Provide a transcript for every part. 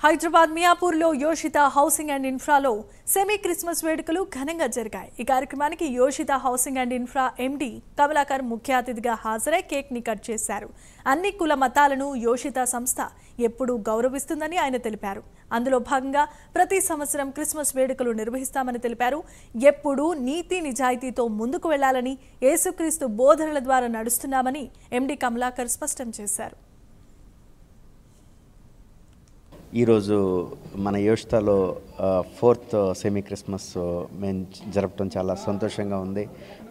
హైదరాబాద్ మియాపూర్లో Yoshita housing and ఇన్ఫ్రాలో semi Christmas వేడుకలు ఘనంగా జరిగాయి. ఈ కార్యక్రమానికి Yoshita housing and infra MD Kamalakar ముఖ్య అతిథిగా హాజరై కేక్ ని కట్ చేశారు. అన్ని కుల మతాలను యోషిత సంస్థ ఎప్పుడూ గౌరవిస్తుందని ఆయన తెలిపారు. అందులో భాగంగా ప్రతి సంవత్సరం క్రిస్మస్ వేడుకలు నిర్వహిస్తామని తెలిపారు. ఎప్పుడూ నీతి నిజాయితీతో ముందుకు వెళ్లాలని, యేసుక్రీస్తు బోధనల ద్వారా నడుస్తున్నామని ఎండి కమలాకర్ స్పష్టం చేశారు. ఈరోజు మన యోషితాలో 4th సెమీ క్రిస్మస్ మేము జరపడం చాలా సంతోషంగా ఉంది.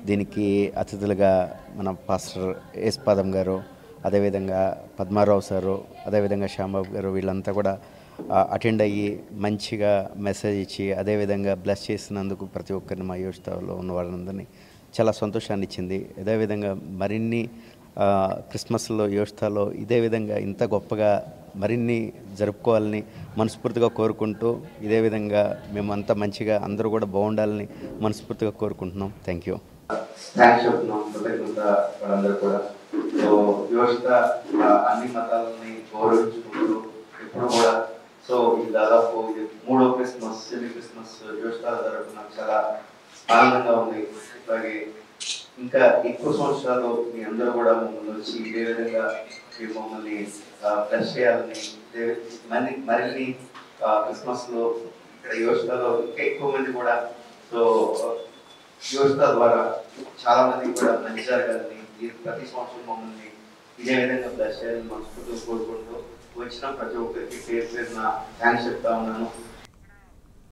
దీనికి అతిథులుగా మన పాస్టర్ యేసుపాదం గారు, అదేవిధంగా పద్మారావు సారు, అదేవిధంగా శ్యాంబాబు గారు వీళ్ళంతా కూడా అటెండ్ అయ్యి మంచిగా మెసేజ్ ఇచ్చి అదేవిధంగా బ్లెస్ చేసినందుకు ప్రతి ఒక్కరిని మా యోషితాలో ఉన్న వాళ్ళందరినీ చాలా సంతోషాన్ని ఇచ్చింది. అదేవిధంగా మరిన్ని క్రిస్మస్లో యోషితాలో ఇదే విధంగా ఇంత గొప్పగా మరిన్ని జరుపుకోవాలని మనస్ఫూర్తిగా కోరుకుంటూ, ఇదే విధంగా మేమంతా మంచిగా అందరూ కూడా బాగుండాలని మనస్ఫూర్తిగా కోరుకుంటున్నాం. Thank you. వాళ్ళందరూ కూడా సో యోషిత అన్ని మతాలని గౌరవించుకుంటూ ఇప్పుడు కూడా సో ఇది దాదాపు 3వ క్రిస్మస్ సెమీ క్రిస్మస్ యోషిత జరగడం నాకు చాలా ఆనందంగా ఉంది. అలాగే ఇంకా ఎక్కువ సంవత్సరాలు మీ అందరూ కూడా మమ్మల్ని వచ్చి ఇదే విధంగా మీరు మమ్మల్ని ప్లస్ చేయాలని, మరిన్ని క్రిస్మస్లో ఇక్కడ యోషితలో ఇంకా ఎక్కువ మంది కూడా సో యోషిత ద్వారా చాలా మంది కూడా మంచి జరగాలని, ప్రతి సంవత్సరం మమ్మల్ని ఇదే విధంగా ప్లస్ చేయాలని మనస్ఫూర్తిగా కోరుకుంటూ వచ్చిన ప్రతి ఒక్కరికి పేరున థ్యాంక్స్ చెప్తా ఉన్నాను.